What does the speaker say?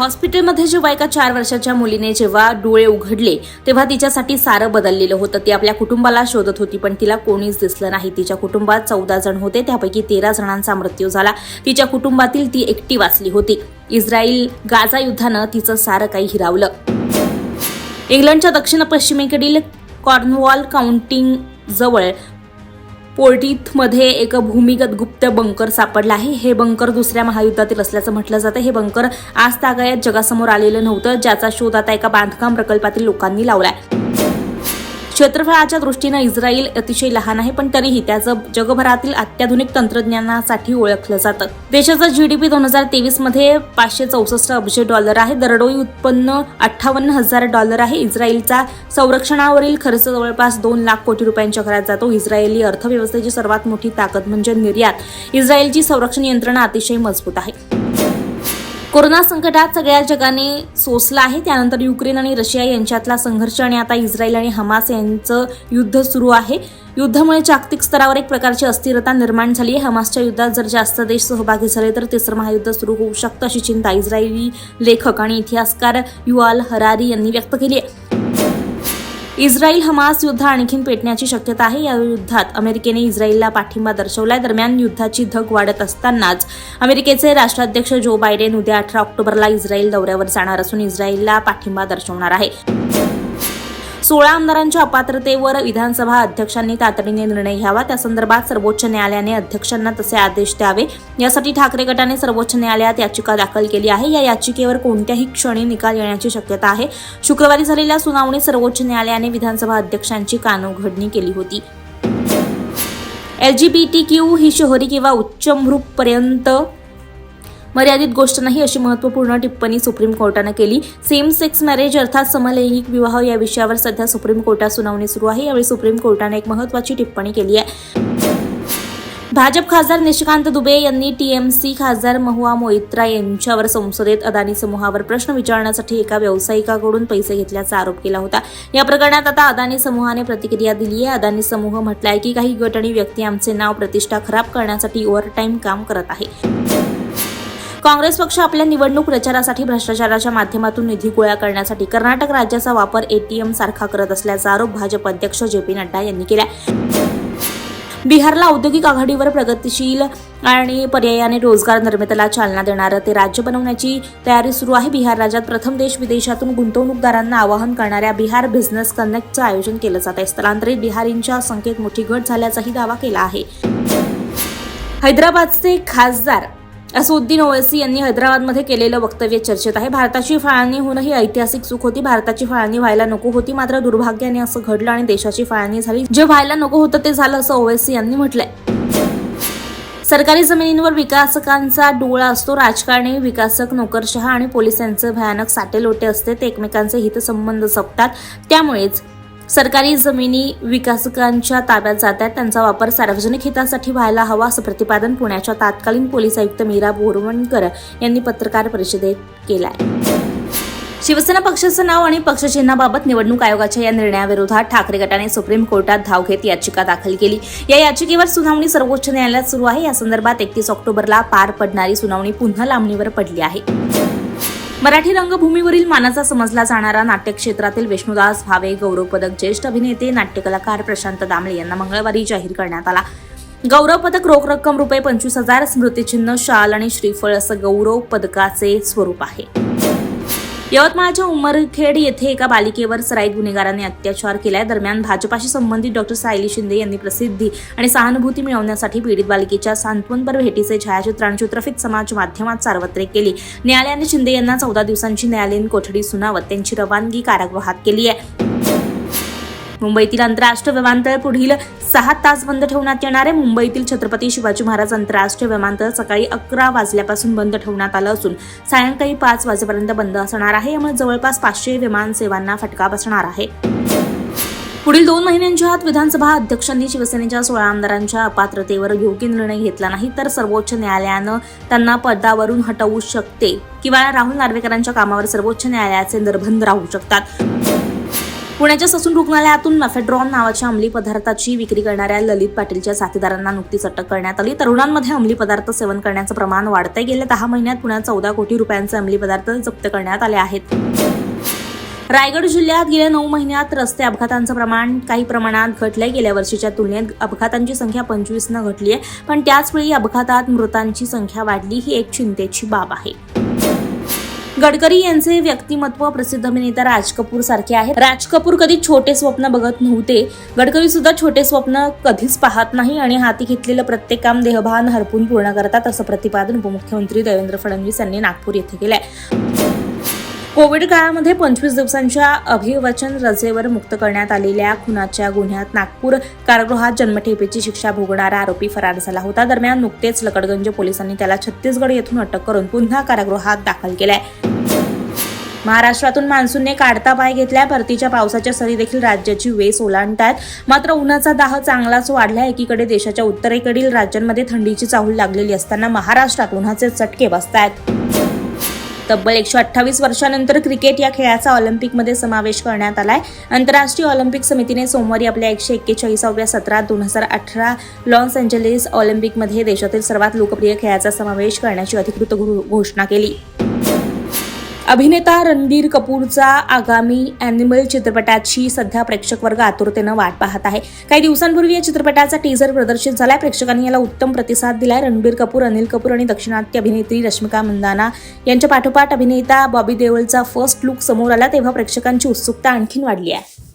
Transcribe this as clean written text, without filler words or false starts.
हॉस्पिटलमध्ये जेव्हा एका 4 वर्षाच्या मुलीने जेव्हा डोळे उघडले तेव्हा तिच्यासाठी सारं बदललेलं होतं. ती आपल्या कुटुंबाला शोधत होती, पण तिला कोणीच दिसलं नाही. तिच्या कुटुंबात 14 जण होते, त्यापैकी 13 जणांचा मृत्यू झाला. तिच्या कुटुंबातील ती एकटी वाचली होती. इस्रायल गाझा युद्धानं तिचं सारं काही हिरावलं. इंग्लंडच्या दक्षिण पश्चिमेकडील कॉर्नवॉल काउंटी जवळ पोर्टिथमध्ये एक भूमिगत गुप्त बंकर सापडलं आहे. हे बंकर दुसऱ्या महायुद्धातील असल्याचं म्हटलं जातं. हे बंकर आज तागायत जगासमोर आलेलं नव्हतं, ज्याचा शोध आता एका बांधकाम प्रकल्पातील लोकांनी लावलाय. क्षेत्रफळाच्या दृष्टीनं इस्रायल अतिशय लहान आहे, पण तरीही त्याचं जगभरातील अत्याधुनिक तंत्रज्ञानासाठी ओळखलं जातं. देशाचा GDP 2023 मध्ये $564 अब्ज आहे. दरडोई उत्पन्न $58,000 आहे. इस्रायलचा संरक्षणावरील खर्च जवळपास 2 लाख कोटी रुपयांच्या घरात जातो. इस्रायली अर्थव्यवस्थेची सर्वात मोठी ताकद म्हणजे निर्यात. इस्रायलची संरक्षण यंत्रणा अतिशय मजबूत आहे. कोरोना संकटात सगळ्या जगाने सोसला आहे. त्यानंतर युक्रेन आणि रशिया यांच्यातला संघर्ष आणि आता इस्रायल आणि हमास यांचं युद्ध सुरू आहे. युद्धामुळे जागतिक स्तरावर एक प्रकारची अस्थिरता निर्माण झाली आहे. हमासच्या युद्धात जर जास्त देश सहभागी झाले तर तिसरं महायुद्ध सुरू होऊ शकतं, अशी चिंता इस्रायली लेखक आणि इतिहासकार युवाल हरारी यांनी व्यक्त केली आहे. इस्रायल हमास युद्ध आणखीन पेटण्याची शक्यता आहे. या युद्धात अमेरिकेने इस्रायलला पाठिंबा दर्शवलाय. दरम्यान युद्धाची धग वाढत असतानाच अमेरिकेचे राष्ट्राध्यक्ष जो बायडेन उद्या 18 ऑक्टोबरला इस्रायल दौऱ्यावर जाणार असून इस्रायलला पाठिंबा दर्शवणार आहे. 16 आमदारांच्या अपात्रतेवर विधानसभा अध्यक्षांनी तातडीने निर्णय घ्यावा. त्या संदर्भात सर्वोच्च न्यायालयाने अध्यक्षांना तसे आदेश द्यावे. यासाठी ठाकरे गटाने सर्वोच्च न्यायालयात याचिका दाखल केली आहे. या याचिकेवर कोणत्याही क्षणी निकाल येण्याची शक्यता आहे. शुक्रवारी झालेल्या सुनावणीत सर्वोच्च न्यायालयाने विधानसभा अध्यक्षांची कानउघडणी केली होती. LGBTQ ही शहरी किंवा उच्चभ्रूपर्यंत मर्यादित गोष्ट नाही, अशी महत्त्वपूर्ण टिप्पणी सुप्रीम कोर्टानं केली. सेम सेक्स मॅरेज अर्थात समलैंगिक विवाह या विषयावर सध्या सुप्रीम कोर्टात सुनावणी सुरू आहे. यावेळी सुप्रीम कोर्टाने एक महत्त्वाची टिप्पणी केली आहे. भाजप खासदार निशिकांत दुबे यांनी TMC खासदार महुआ मोइत्रा यांच्यावर संसदेत अदानी समूहावर प्रश्न विचारण्यासाठी एका व्यावसायिकाकडून पैसे घेतल्याचा आरोप केला होता. या प्रकरणात आता अदानी समूहाने प्रतिक्रिया दिली आहे. अदानी समूह म्हटलाय की काही गट आणि व्यक्ती आमचे नाव प्रतिष्ठा खराब करण्यासाठी ओव्हरटाईम काम करत आहे. काँग्रेस पक्ष आपल्या निवडणूक प्रचारासाठी भ्रष्टाचाराच्या माध्यमातून निधी गोळा करण्यासाठी कर्नाटक राज्याचा वापर ATM सारखा करत असल्याचा आरोप भाजप अध्यक्ष JP नड्डा यांनी केला. बिहारला औद्योगिक आघाडीवर प्रगतिशील आणि पर्यायाने रोजगार निर्मितीला चालना देणारं ते राज्य बनवण्याची तयारी सुरू आहे. बिहार राज्यात प्रथम देश विदेशातून गुंतवणूकदारांना आवाहन करणाऱ्या बिहार बिझनेस कनेक्टचं आयोजन केलं जात आहे. स्थलांतरित बिहारींच्या संख्येत मोठी घट झाल्याचाही दावा केला आहे. हैदराबादचे खासदार असदुद्दीन ओवैसी यांनी हैदराबादमध्ये केलेलं वक्तव्य चर्चेत आहे. भारताची फाळणी होणं ही ऐतिहासिक चूक होती. भारताची फाळणी व्हायला नको होती, मात्र दुर्भाग्याने असं घडलं आणि देशाची फाळणी झाली. जे व्हायला नको होतं ते झालं, असं ओवैसी यांनी म्हटलंय. सरकारी जमिनींवर विकासकांचा डोळा असतो. राजकारणी, विकासक, नोकरशहा आणि पोलिसांचे भयानक साटेलोटे असते. ते एकमेकांचे हितसंबंध जपतात. त्यामुळेच सरकारी जमिनी विकासकांच्या ताब्यात जातात. त्यांचा वापर सार्वजनिक हितासाठी व्हायला हवा, असं प्रतिपादन पुण्याच्या तत्कालीन पोलीस आयुक्त मीरा बोरवणकर यांनी पत्रकार परिषदेत केलंय. शिवसेना पक्षाचं नाव आणि पक्षचिन्हाबाबत निवडणूक आयोगाच्या या निर्णयाविरोधात ठाकरे गटाने सुप्रीम कोर्टात धाव घेत याचिका दाखल केली. या याचिकेवर सुनावणी सर्वोच्च न्यायालयात सुरू आहे. या संदर्भात 31 ऑक्टोबरला पार पडणारी सुनावणी पुन्हा लांबणीवर पडली आहे. मराठी रंगभूमीवरील मानाचा समजला जाणारा नाट्य क्षेत्रातील विष्णुदास भावे गौरव पदक ज्येष्ठ अभिनेते नाट्यकलाकार प्रशांत दामले यांना मंगळवारी जाहीर करण्यात आला. गौरव पदक रोख रक्कम रुपये 25,000, स्मृतिचिन्ह, शाल आणि श्रीफळ असं गौरव पदकाचे स्वरूप आहे. यवतमाळच्या उमरखेड येथे एका बालिकेवर सराईत गुन्हेगारांनी अत्याचार केलाय. दरम्यान भाजपाशी संबंधित डॉ. सायली शिंदे यांनी प्रसिद्धी आणि सहानुभूती मिळवण्यासाठी पीडित बालिकेच्या सांत्वनपर भेटीचे छायाचित्र आणि चित्रफित समाज माध्यमात सार्वत्रिक केली. न्यायालयाने शिंदे यांना 14 दिवसांची न्यायालयीन कोठडी सुनावत त्यांची रवानगी कारागृहात केली आहे. मुंबईतील आंतरराष्ट्रीय विमानतळ पुढील 6 तास बंद ठेवण्यात येणार आहे. मुंबईतील छत्रपती शिवाजी महाराज आंतरराष्ट्रीय विमानतळ सकाळी 11 वाजल्यापासून बंद ठेवण्यात आलं असून सायंकाळी 5 वाजेपर्यंत बंद असणार आहे. यामुळे जवळपास 500 विमान सेवांना फटका बसणार आहे. पुढील 2 महिन्यांच्या आत विधानसभा अध्यक्षांनी शिवसेनेच्या 16 आमदारांच्या अपात्रतेवर योग्य निर्णय घेतला नाही तर सर्वोच्च न्यायालयानं त्यांना पदावरून हटवू शकते किंवा राहुल नार्वेकरांच्या कामावर सर्वोच्च न्यायालयाचे निर्बंध राहू शकतात. पुण्याच्या ससून रुग्णालयातून मेफेड्रॉन नावाच्या अंमली पदार्थाची विक्री करणाऱ्या ललित पाटीलच्या साथीदारांना नुकतीच अटक करण्यात आली. तरुणांमध्ये अंमली पदार्थ सेवन करण्याचं प्रमाण वाढतंय. गेल्या 10 महिन्यात पुण्यात 14 कोटी रुपयांचे अंमली पदार्थ जप्त करण्यात आले आहेत. रायगड जिल्ह्यात गेल्या 9 महिन्यात रस्ते अपघातांचं प्रमाण काही प्रमाणात घटलंय. गेल्या वर्षीच्या तुलनेत अपघातांची संख्या 25 घटली आहे, पण त्याचवेळी अपघातात मृतांची संख्या वाढली. ही एक चिंतेची बाब आहे. गडकरी यांचे व्यक्तिमत्व प्रसिद्ध अभिनेता राज कपूर सारखे आहे. राज कपूर कधी छोटे स्वप्न बघत नव्हते. गडकरी सुद्धा छोटे स्वप्न कधीच पाहत नाही आणि हाती घेतलेलं प्रत्येक काम देहभान हरपून पूर्ण करतात, असं प्रतिपादन उपमुख्यमंत्री देवेंद्र फडणवीस यांनी नागपूर येथे केलंय. कोविड काळामध्ये 25 दिवसांच्या अभिवचन रजेवर मुक्त करण्यात आलेल्या खुनाच्या गुन्ह्यात नागपूर कारागृहात जन्मठेपेची शिक्षा भोगणारा आरोपी फरार झाला होता. दरम्यान नुकतेच लकडगंज पोलिसांनी त्याला छत्तीसगड येथून अटक करून पुन्हा कारागृहात दाखल केलाय. महाराष्ट्रातून मान्सूनने काढता पाय घेतलाय. परतीच्या पावसाच्या सरी देखील राज्याची वेस ओलांडतायत. मात्र उन्हाचा दाह चांगलाच वाढलाय. एकीकडे देशाच्या उत्तरेकडील राज्यांमध्ये थंडीची चाहूल लागलेली असताना महाराष्ट्रात उन्हाचे चटके बसतायत. तब्बल 128 वर्षांनंतर क्रिकेट या खेळाचा ऑलिम्पिकमध्ये समावेश करण्यात आलाय. आंतरराष्ट्रीय ऑलिम्पिक समितीने सोमवारी आपल्या 141व्या सत्रात 2018 लॉस एंजेलिस ऑलिम्पिकमध्ये देशातील सर्वात लोकप्रिय खेळाचा समावेश करण्याची अधिकृत घोषणा केली. अभिनेता रणबीर कपूरचा आगामी अॅनिमल चित्रपटाची सध्या प्रेक्षक वर्ग आतुरतेनं वाट पाहत आहे. काही दिवसांपूर्वी या चित्रपटाचा टीझर प्रदर्शित झालाय. प्रेक्षकांनी याला उत्तम प्रतिसाद दिलाय. रणबीर कपूर, अनिल कपूर आणि दाक्षिणात्य अभिनेत्री रश्मिका मंदाना यांच्या पाठोपाठ अभिनेता बॉबी देओलचा फर्स्ट लुक समोर आला, तेव्हा प्रेक्षकांची उत्सुकता आणखीन वाढली आहे.